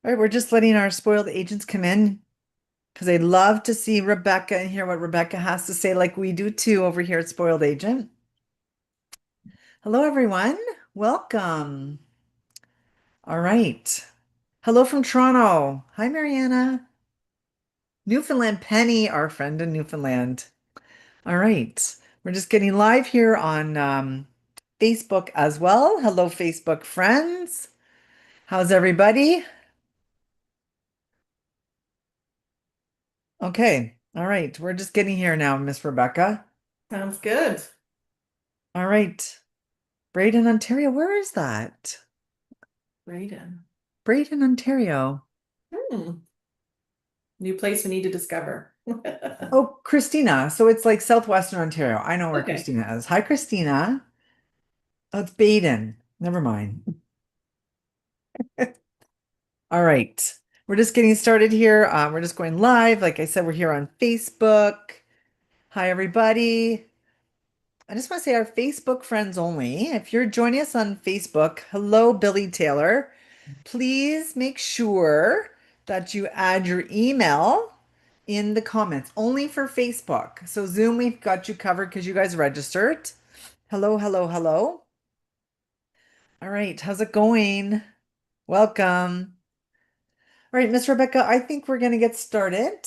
All right, we're just letting our spoiled agents come in because they love to see Rebecca and hear what Rebecca has to say, like we do too over here at Spoiled Agent. Hello, everyone. Welcome. All right. Hello from Toronto. Hi, Mariana. Newfoundland Penny, our friend in Newfoundland. All right. We're just getting live here on Facebook as well. Hello, Facebook friends. How's everybody? Okay. All right. We're just getting here now, Miss Rebecca. Sounds good. All right. Braden, Ontario. Where is that? Brayden. Braden, Ontario. Hmm. New place we need to discover. Oh, Christina. So it's like southwestern Ontario. I know where Okay. Christina is. Hi, Christina. Oh, it's Baden. Never mind. All right. We're just getting started here. We're just going live. Like I said, we're here on Facebook. Hi, everybody. I just want to say our Facebook friends only. If you're joining us on Facebook, hello, Billy Taylor. Please make sure that you add your email in the comments, only for Facebook. So Zoom, we've got you covered because you guys registered. Hello, hello, hello. All right, how's it going? Welcome. All right, Miss Rebecca, I think we're going to get started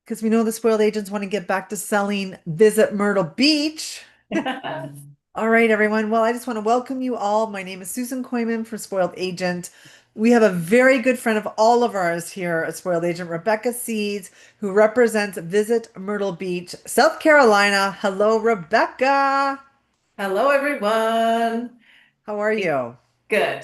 because we know the spoiled agents want to get back to selling Visit Myrtle Beach. All right, everyone. Well, I just want to welcome you all. My name is Susan Koyman from Spoiled Agent. We have a very good friend of all of ours here at Spoiled Agent, Rebecca Seeds, who represents Visit Myrtle Beach, South Carolina. Hello, Rebecca. Hello, everyone. How are Hey, you? good.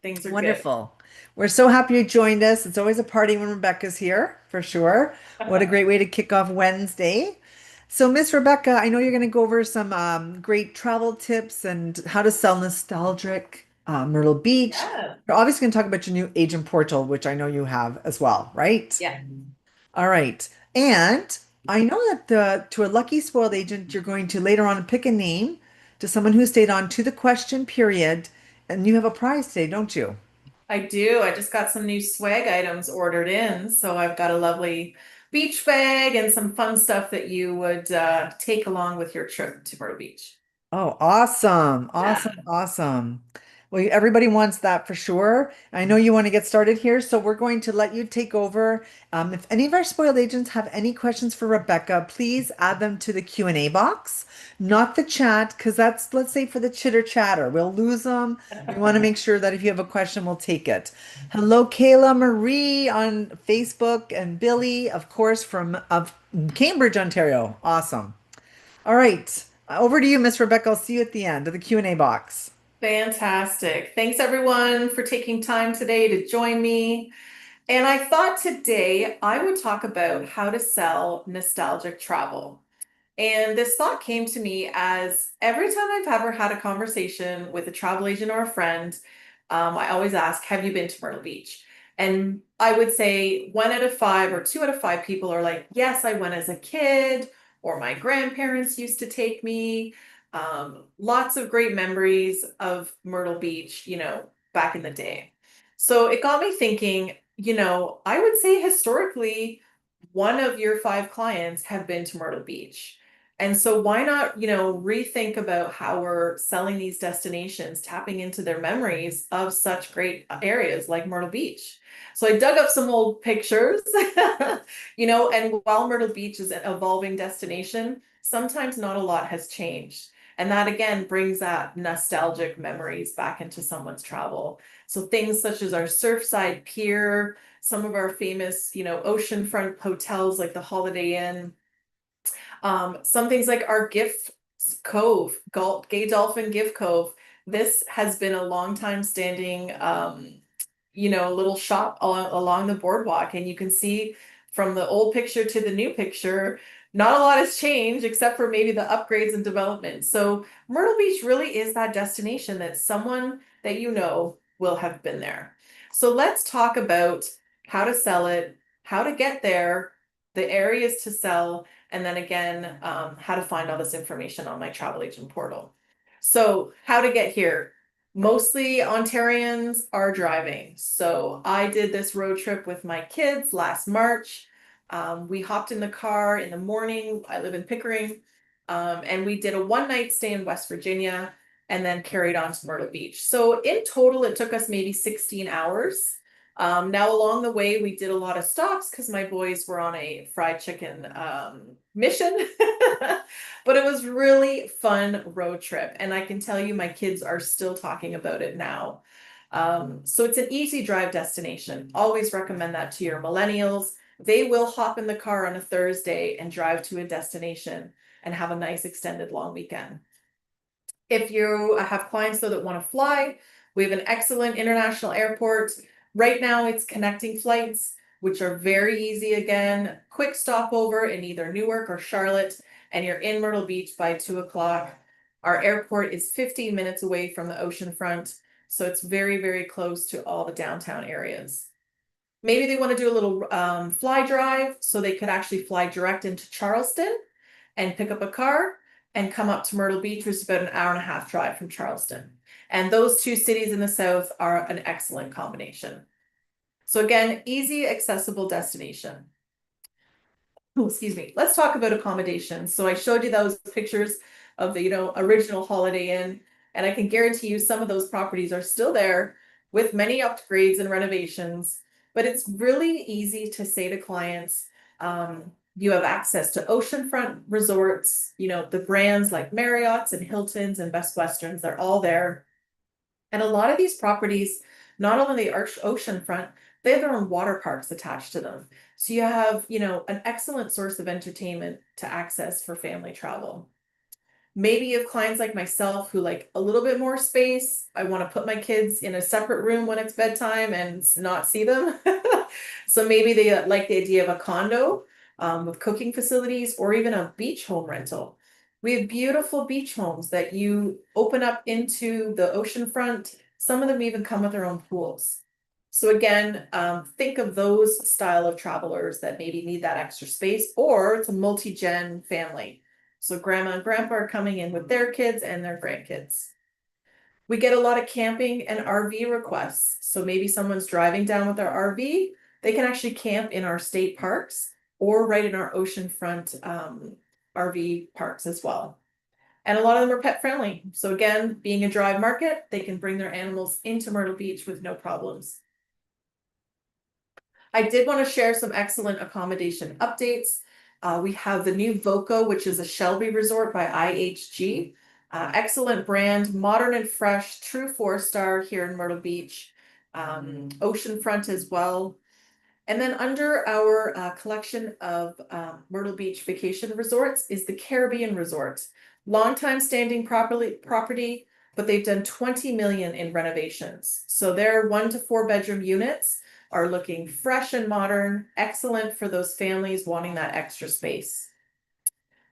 Things are good. Wonderful. We're so happy you joined us. It's always a party when Rebecca's here, for sure. What a great way to kick off Wednesday. So, Miss Rebecca, I know you're going to go over some great travel tips and how to sell nostalgic Myrtle Beach. Yeah. You're obviously going to talk about your new agent portal, which I know you have as well, right? Yeah. All right. And I know that to a lucky spoiled agent, you're going to later on pick a name to someone who stayed on to the question period, and you have a prize today, don't you? I do. I just got some new swag items ordered in. So I've got a lovely beach bag and some fun stuff that you would take along with your trip to Myrtle Beach. Oh, awesome. Yeah. Awesome. Awesome. Well, everybody wants that for sure. I know you want to get started here, so we're going to let you take over. If any of our spoiled agents have any questions for Rebecca, please add them to the Q&A box, not the chat, because that's, let's say, for the chitter chatter. We'll lose them. We want to make sure that if you have a question, we'll take it. Hello, Kayla Marie on Facebook, and Billy, of course, from of Cambridge, Ontario. Awesome. All right. Over to you, Miss Rebecca. I'll see you at the end of the Q&A box. Fantastic. Thanks, everyone, for taking time today to join me. And I thought today I would talk about how to sell nostalgic travel. And this thought came to me as every time I've ever had a conversation with a travel agent or a friend, I always ask, have you been to Myrtle Beach? And I would say one out of five or two out of five people are like, yes, I went as a kid, or my grandparents used to take me. Lots of great memories of Myrtle Beach, back in the day. So it got me thinking, I would say historically, one of your five clients have been to Myrtle Beach. And so why not, rethink about how we're selling these destinations, tapping into their memories of such great areas like Myrtle Beach. So I dug up some old pictures, and while Myrtle Beach is an evolving destination, sometimes not a lot has changed. And that again brings that nostalgic memories back into someone's travel. So things such as our Surfside Pier, some of our famous, oceanfront hotels like the Holiday Inn, some things like our Gift Cove, Gay Dolphin Gift Cove. This has been a long time standing, little shop along the boardwalk, and you can see from the old picture to the new picture, not a lot has changed except for maybe the upgrades and development. So Myrtle Beach really is that destination that someone that you know will have been there. So let's talk about how to sell it, how to get there, the areas to sell, and then again, how to find all this information on my travel agent portal. So how to get here. Mostly Ontarians are driving. So I did this road trip with my kids last March. We hopped in the car in the morning. I live in Pickering. And we did a one night stay in West Virginia and then carried on to Myrtle Beach. So in total, it took us maybe 16 hours. Now, along the way, we did a lot of stops because my boys were on a fried chicken mission. But it was really fun road trip, and I can tell you my kids are still talking about it now. So it's an easy drive destination. Always recommend that to your millennials. They will hop in the car on a Thursday and drive to a destination and have a nice extended long weekend. If you have clients though that want to fly, we have an excellent international airport. Right now it's connecting flights, which are very easy again. Quick stopover in either Newark or Charlotte, and you're in Myrtle Beach by 2 o'clock. Our airport is 15 minutes away from the ocean front, so it's very, very close to all the downtown areas. Maybe they want to do a little fly drive, so they could actually fly direct into Charleston and pick up a car and come up to Myrtle Beach, which is about an hour and a half drive from Charleston. And those two cities in the south are an excellent combination. So again, easy, accessible destination. Oh, excuse me. Let's talk about accommodations. So I showed you those pictures of the, original Holiday Inn, and I can guarantee you some of those properties are still there with many upgrades and renovations. But it's really easy to say to clients, you have access to oceanfront resorts, the brands like Marriott's and Hilton's and Best Westerns, they're all there. And a lot of these properties, not only are oceanfront, they have their own water parks attached to them. So you have, an excellent source of entertainment to access for family travel. Maybe you have clients like myself who like a little bit more space. I want to put my kids in a separate room when it's bedtime and not see them. So maybe they like the idea of a condo with cooking facilities or even a beach home rental. We have beautiful beach homes that you open up into the ocean front. Some of them even come with their own pools. So again, think of those style of travelers that maybe need that extra space, or it's a multi-gen family. So grandma and grandpa are coming in with their kids and their grandkids. We get a lot of camping and RV requests. So maybe someone's driving down with their RV, they can actually camp in our state parks or right in our oceanfront RV parks as well. And a lot of them are pet friendly. So again, being a drive market, they can bring their animals into Myrtle Beach with no problems. I did want to share some excellent accommodation updates. We have the new Voco, which is a Shelby resort by IHG. Excellent brand, modern and fresh, true 4-star here in Myrtle Beach. Oceanfront as well. And then under our collection of Myrtle Beach vacation resorts is the Caribbean Resort. Longtime standing property, but they've done 20 million in renovations. So their 1 to 4 bedroom units are looking fresh and modern, excellent for those families wanting that extra space.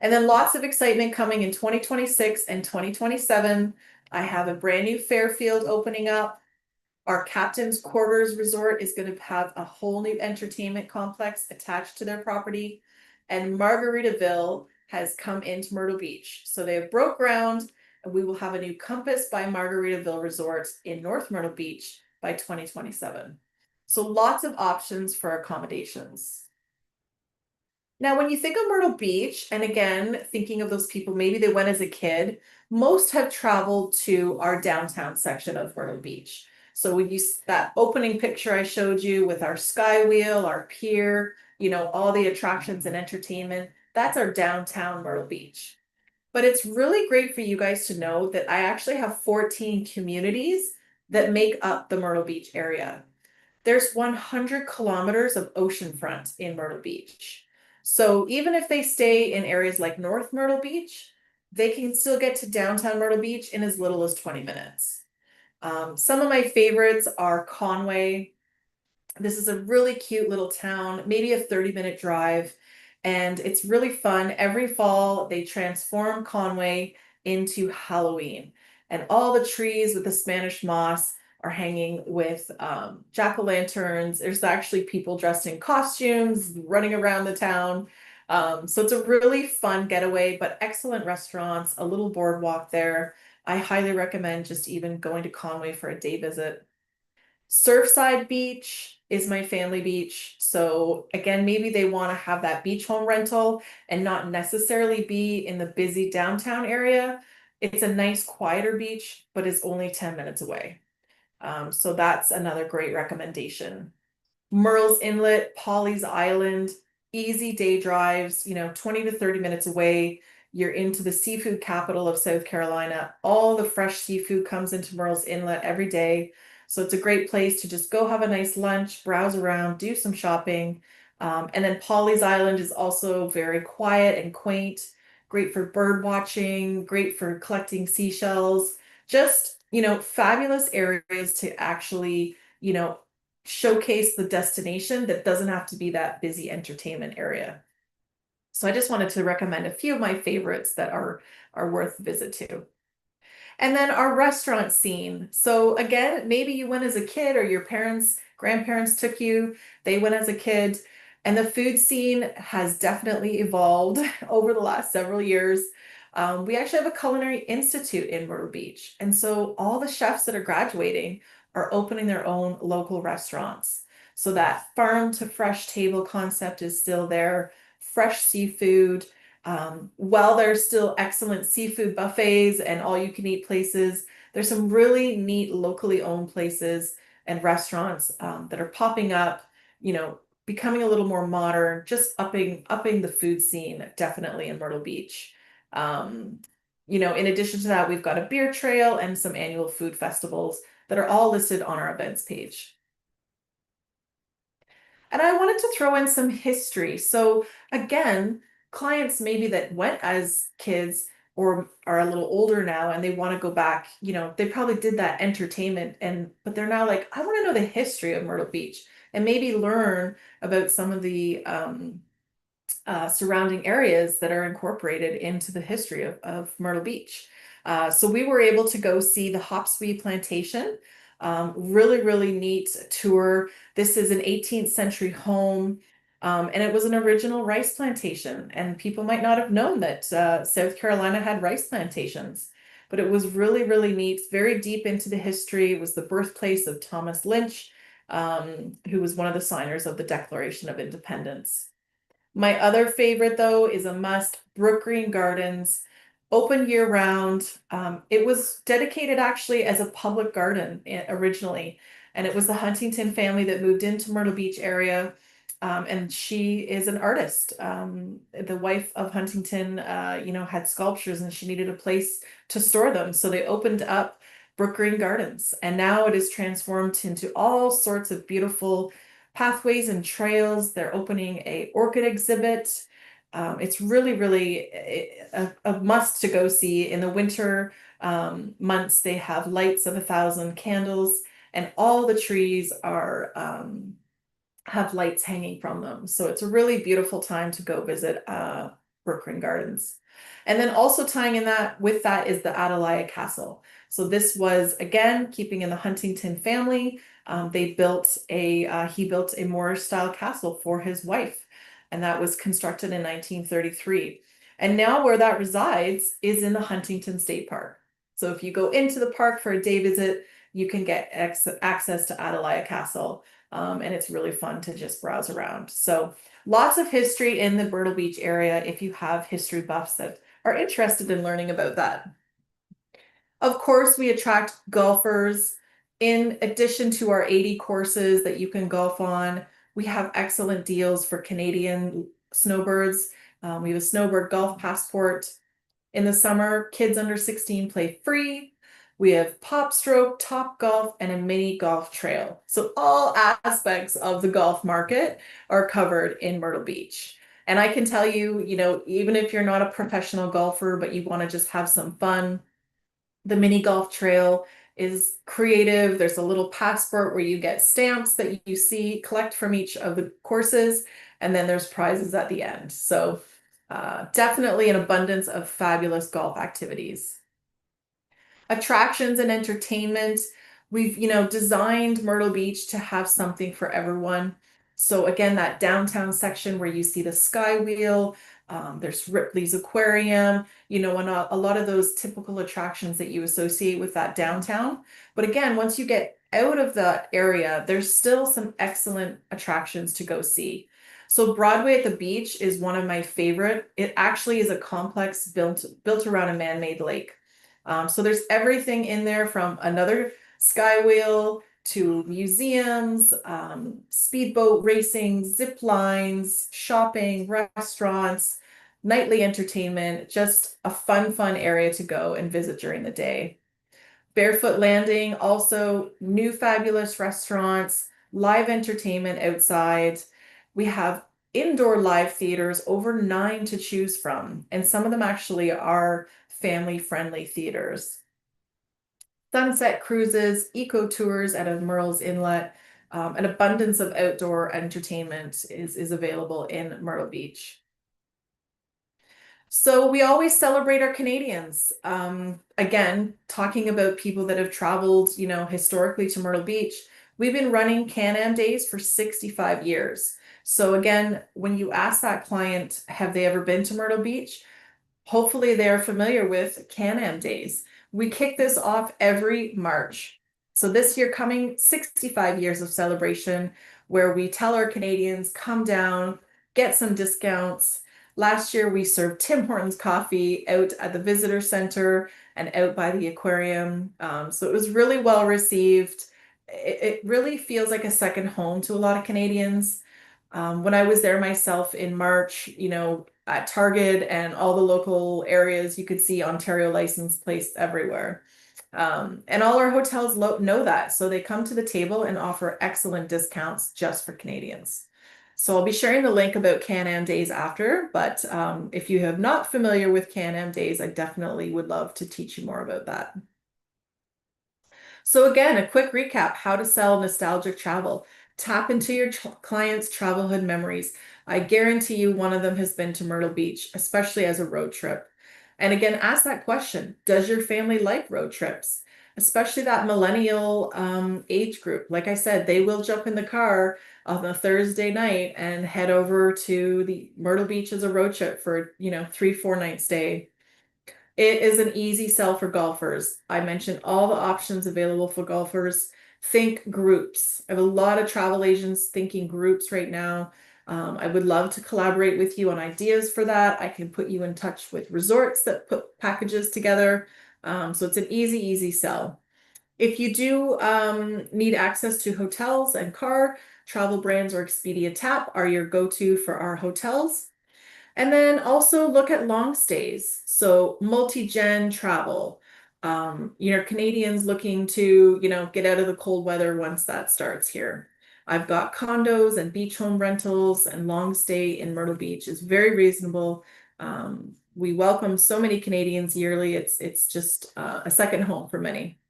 And then lots of excitement coming in 2026 and 2027. I have a brand new Fairfield opening up. Our Captain's Quarters Resort is going to have a whole new entertainment complex attached to their property. And Margaritaville has come into Myrtle Beach. So they have broke ground, and we will have a new Compass by Margaritaville Resort in North Myrtle Beach by 2027. So lots of options for accommodations. Now, when you think of Myrtle Beach, and again, thinking of those people, maybe they went as a kid, most have traveled to our downtown section of Myrtle Beach. So we use that opening picture I showed you with our sky wheel, our pier, all the attractions and entertainment. That's our downtown Myrtle Beach. But it's really great for you guys to know that I actually have 14 communities that make up the Myrtle Beach area. There's 100 kilometers of oceanfront in Myrtle Beach. So even if they stay in areas like North Myrtle Beach, they can still get to downtown Myrtle Beach in as little as 20 minutes. Some of my favorites are Conway. This is a really cute little town, maybe a 30-minute drive, and it's really fun. Every fall, they transform Conway into Halloween, and all the trees with the Spanish moss are hanging with jack-o'-lanterns. There's actually people dressed in costumes running around the town. So it's a really fun getaway, but excellent restaurants, a little boardwalk there. I highly recommend just even going to Conway for a day visit. Surfside Beach is my family beach. So again, maybe they want to have that beach home rental and not necessarily be in the busy downtown area. It's a nice, quieter beach, but it's only 10 minutes away. So that's another great recommendation. Murrells Inlet, Polly's Island, easy day drives, 20 to 30 minutes away. You're into the seafood capital of South Carolina. All the fresh seafood comes into Murrells Inlet every day. So it's a great place to just go have a nice lunch, browse around, do some shopping. And then Polly's Island is also very quiet and quaint, great for bird watching, great for collecting seashells. Just, fabulous areas to actually, showcase the destination that doesn't have to be that busy entertainment area. So I just wanted to recommend a few of my favorites that are worth a visit to. And then our restaurant scene. So again, maybe you went as a kid or your parents, grandparents took you, they went as a kid, and the food scene has definitely evolved over the last several years. We actually have a culinary institute in Myrtle Beach. And so all the chefs that are graduating are opening their own local restaurants. So that farm to fresh table concept is still there, fresh seafood, while there's still excellent seafood buffets and all you can eat places, there's some really neat locally owned places and restaurants that are popping up, becoming a little more modern, just upping the food scene definitely in Myrtle Beach. Um, in addition to that, we've got a beer trail and some annual food festivals that are all listed on our events page. And I wanted to throw in some history. So again, clients maybe that went as kids or are a little older now and they want to go back, they probably did that entertainment but they're now like, I want to know the history of Myrtle Beach and maybe learn about some of the surrounding areas that are incorporated into the history of Myrtle Beach. So we were able to go see the Hopswee Plantation. Really, really neat tour. This is an 18th century home, and it was an original rice plantation. And people might not have known that South Carolina had rice plantations, but it was really, really neat, very deep into the history. It was the birthplace of Thomas Lynch, who was one of the signers of the Declaration of Independence. My other favorite, though, is a must, Brook Green Gardens, open year round. It was dedicated actually as a public garden originally, and it was the Huntington family that moved into Myrtle Beach area. And she is an artist. The wife of Huntington, had sculptures and she needed a place to store them. So they opened up Brook Green Gardens, and now it is transformed into all sorts of beautiful pathways and trails. They're opening a orchid exhibit. It's really, really a must to go see. In the winter months, they have lights of 1,000 candles, and all the trees are have lights hanging from them. So it's a really beautiful time to go visit Brooklyn Gardens. And then also tying in that with that is the Adelia Castle. So this was again keeping in the Huntington family. They built he built a Moorish style castle for his wife, and that was constructed in 1933. And now where that resides is in the Huntington State Park. So if you go into the park for a day visit, you can get access to Adelia Castle, and it's really fun to just browse around. So lots of history in the Myrtle Beach area if you have history buffs that are interested in learning about that. Of course, we attract golfers. In addition to our 80 courses that you can golf on, we have excellent deals for Canadian snowbirds. We have a snowbird golf passport. In the summer, kids under 16 play free. We have Pop Stroke, Top Golf, and a mini golf trail. So all aspects of the golf market are covered in Myrtle Beach. And I can tell you, even if you're not a professional golfer, but you want to just have some fun, the mini golf trail is creative. There's a little passport where you get stamps that you see, collect from each of the courses, and then there's prizes at the end. So definitely an abundance of fabulous golf activities. Attractions and entertainment. We've, designed Myrtle Beach to have something for everyone. So again, that downtown section where you see the Sky Wheel, there's Ripley's Aquarium, and a lot of those typical attractions that you associate with that downtown. But again, once you get out of that area, there's still some excellent attractions to go see. So Broadway at the beach is one of my favorite. It actually is a complex built around a man-made lake. So there's everything in there from another Sky Wheel to museums, speedboat racing, zip lines, shopping, restaurants, nightly entertainment, just a fun area to go and visit during the day. Barefoot Landing, also new fabulous restaurants, live entertainment outside. We have indoor live theaters, over 9 to choose from, and some of them actually are family-friendly theaters. Sunset cruises, eco tours at a Murrells Inlet, an abundance of outdoor entertainment is available in Myrtle Beach. So we always celebrate our Canadians. Again, talking about people that have traveled, historically to Myrtle Beach, we've been running Can-Am Days for 65 years. So again, when you ask that client, have they ever been to Myrtle Beach? Hopefully they're familiar with Can-Am Days. We kick this off every March. So this year coming 65 years of celebration where we tell our Canadians, come down, get some discounts. Last year we served Tim Hortons coffee out at the visitor center and out by the aquarium. So it was really well received. It really feels like a second home to a lot of Canadians. When I was there myself in March, at Target and all the local areas, you could see Ontario license plates everywhere. And all our hotels know that. So they come to the table and offer excellent discounts just for Canadians. So I'll be sharing the link about Can-Am Days after, but if you have not familiar with Can-Am Days, I definitely would love to teach you more about that. So again, a quick recap, how to sell nostalgic travel. Tap into your clients' travelhood memories. I guarantee you one of them has been to Myrtle Beach, especially as a road trip. And again, ask that question, does your family like road trips? Especially that millennial age group. Like I said, they will jump in the car on a Thursday night and head over to the Myrtle Beach as a road trip for, 3, 4 night stay. It is an easy sell for golfers. I mentioned all the options available for golfers. Think groups. I have a lot of travel agents thinking groups right now. I would love to collaborate with you on ideas for that. I can put you in touch with resorts that put packages together. So it's an easy sell. If you do need access to hotels and car, Travel Brands or Expedia Tap are your go-to for our hotels. And then also look at long stays. So multi-gen travel. Canadians looking to, get out of the cold weather once that starts here. I've got condos and beach home rentals and long stay in Myrtle Beach is very reasonable. We welcome so many Canadians yearly. It's just a second home for many.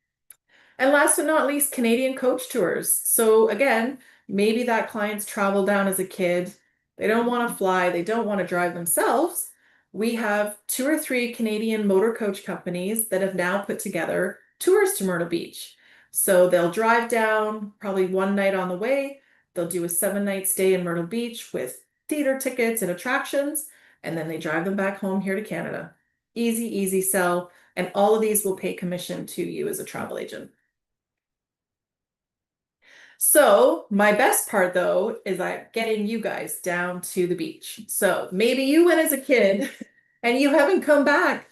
And last but not least, Canadian coach tours. So again, maybe that client's traveled down as a kid. They don't want to fly, they don't want to drive themselves. We have 2 or 3 Canadian motor coach companies that have now put together tours to Myrtle Beach. So they'll drive down probably one night on the way. They'll do a 7 night stay in Myrtle Beach with theater tickets and attractions, and then they drive them back home here to Canada. Easy sell. And all of these will pay commission to you as a travel agent. So my best part though is like getting you guys down to the beach. So maybe you went as a kid and you haven't come back.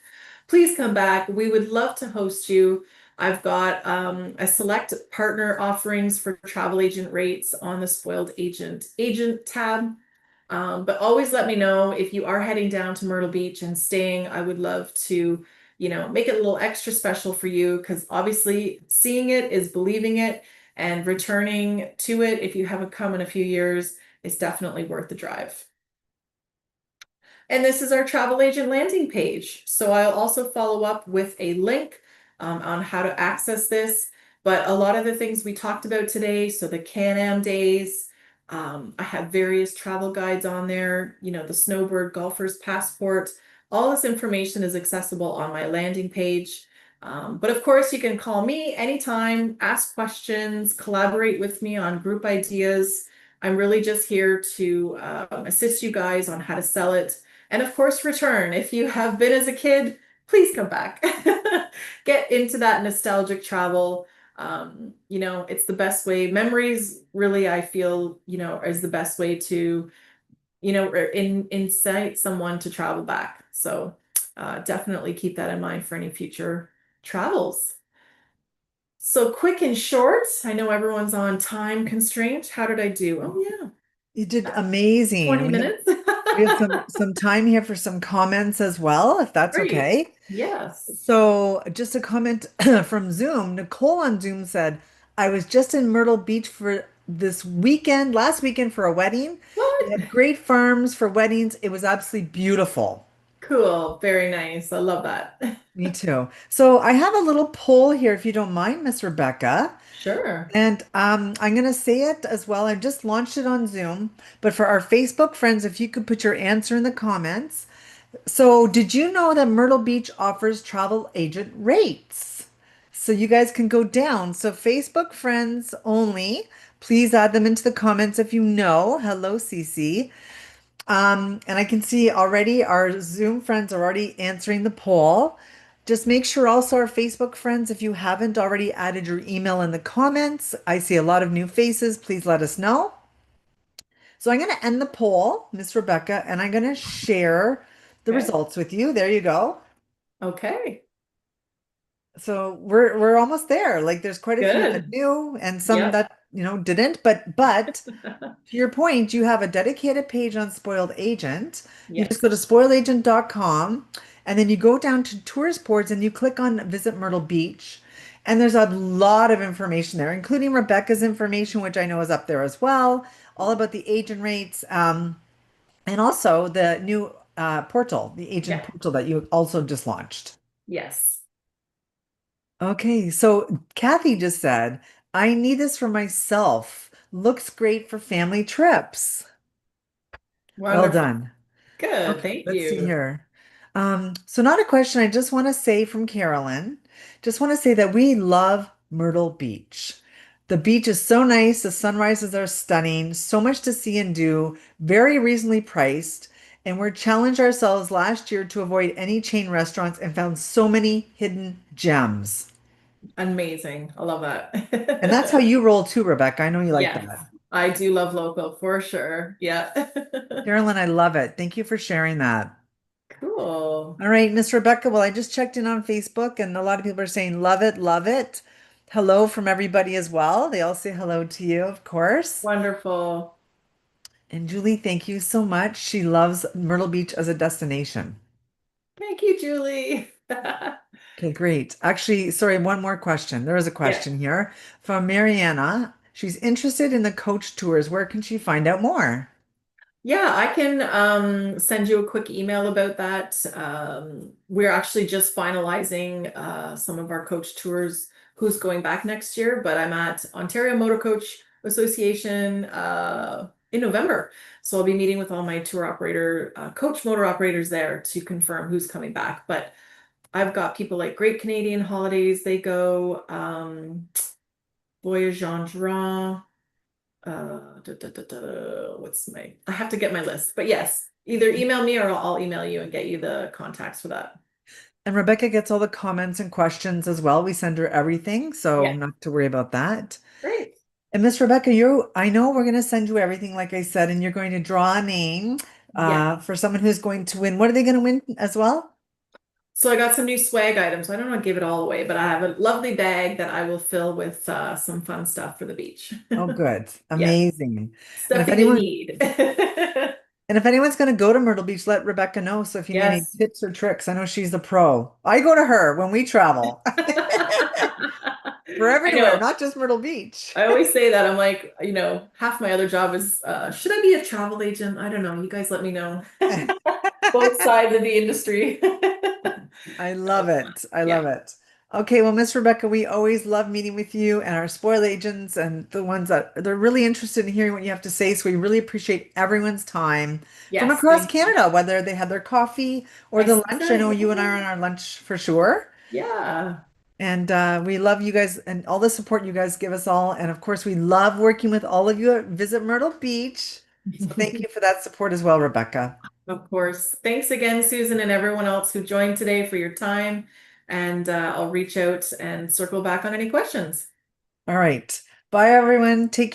Please come back. We would love to host you. I've got a select partner offerings for travel agent rates on the spoiled agent tab. But always let me know if you are heading down to Myrtle Beach and staying. I would love to, make it a little extra special for you because obviously seeing it is believing it, and returning to it if you haven't come in a few years is definitely worth the drive. And this is our travel agent landing page. So I'll also follow up with a link on how to access this. But a lot of the things we talked about today, so the Can-Am days, I have various travel guides on there, the Snowbird Golfer's Passport. All this information is accessible on my landing page. But of course, you can call me anytime, ask questions, collaborate with me on group ideas. I'm really just here to assist you guys on how to sell it. And of course, return. If you have been as a kid, please come back. Get into that nostalgic travel. It's the best way. Memories, really, I feel, is the best way to, incite someone to travel back. So definitely keep that in mind for any future travels. So quick and short, I know everyone's on time constraint. How did I do? Oh yeah, You did amazing. 20 minutes. We have some time here for some comments as well, if that's Great. okay. Yes. So, just a comment from Zoom. Nicole on Zoom said, I was just in Myrtle Beach for this weekend, last weekend for a wedding. They What? have great farms for weddings. It was absolutely beautiful. Cool. Very nice. I love that. Me too. So, I have a little poll here, if you don't mind, Miss Rebecca. Sure. And I'm going to say it as well. I've just launched it on Zoom. But for our Facebook friends, if you could put your answer in the comments. So, did you know that Myrtle Beach offers travel agent rates? So, you guys can go down. So, Facebook friends only, please add them into the comments if you know. Hello, Cece. And I can see already our Zoom friends are already answering the poll. Just make sure also our Facebook friends, if you haven't already added your email in the comments, I see a lot of new faces. Please let us know. So I'm going to end the poll, Miss Rebecca, and I'm going to share the Okay. results with you. There you go. Okay. So we're almost there. Like there's quite a few that Good. do and some Yep. that, didn't, but to your point, you have a dedicated page on Spoiled Agent. You just Yes. go to spoiledagent.com and then you go down to tourist boards and you click on Visit Myrtle Beach. And there's a lot of information there, including Rebecca's information, which I know is up there as well, all about the agent rates, and also the new portal, the agent Yeah. portal that you also just launched. Yes. Okay, so Kathy just said, I need this for myself. Looks great for family trips. Well Wonderful. done. Good. Okay, Thank let's see you. here. So not a question. I just want to say from Carolyn, just want to say that we love Myrtle Beach. The beach is so nice. The sunrises are stunning. So much to see and do. Very reasonably priced. And we're challenged ourselves last year to avoid any chain restaurants and found so many hidden gems. Amazing. I love And that's how that. you roll too, Rebecca. I know you like Yes. that. I do love local for sure. Yeah. Carolyn, I love it. Thank you for sharing that. Cool. All right, Miss Rebecca. Well, I just checked in on Facebook and a lot of people are saying, love it, love it. Hello from everybody as well. They all say hello to you, of course. Wonderful. And Julie, thank you so much. She loves Myrtle Beach as a destination. Thank you, Julie. Okay, great. Actually, sorry, one more question. There is a Yeah. question here from Mariana. She's interested in the coach tours. Where can she find out more? Yeah, I can send you a quick email about that. We're actually just finalizing some of our coach tours, who's going back next year, but I'm at Ontario Motor Coach Association in November. So I'll be meeting with all my tour operator, coach motor operators there to confirm who's coming back. But I've got people like Great Canadian Holidays, they go, Voyage en Grand. What's my, I have to get my list, but yes, either email me or I'll email you and get you the contacts for that. And Rebecca gets all the comments and questions as well. We send her everything, so Yeah, not to worry about that. great. And Miss Rebecca, I know we're going to send you everything, like I said, and you're going to draw a name Yeah. for someone who's going to win. What are they going to win as well? So I got some new swag items. I don't want to give it all away, but I have a lovely bag that I will fill with some fun stuff for the beach. Oh, good. Yes, Amazing. And stuff you may need. if anyone's going to go to Myrtle Beach, let Rebecca know. So if you need any Yes. tips or tricks, I know she's the pro. I go to her when we travel. We're I everywhere, know. not just Myrtle Beach. I always say that. I'm like, half my other job is, should I be a travel agent? I don't know. You guys let me know. Both sides of the industry. I love it. I Yeah. love it. Okay, well, Miss Rebecca, we always love meeting with you and our spoil agents and the ones that they're really interested in hearing what you have to say. So we really appreciate everyone's time from Yes, across thank you. Canada, whether they had their coffee or the Nice lunch. I set. know you and I Yeah. are on our lunch for sure. Yeah. And we love you guys and all the support you guys give us all. And of course, we love working with all of you at Visit Myrtle Beach. So thank you for that support as well, Rebecca. Of course. Thanks again, Susan, and everyone else who joined today for your time. And I'll reach out and circle back on any questions. All right. Bye, everyone. Take care.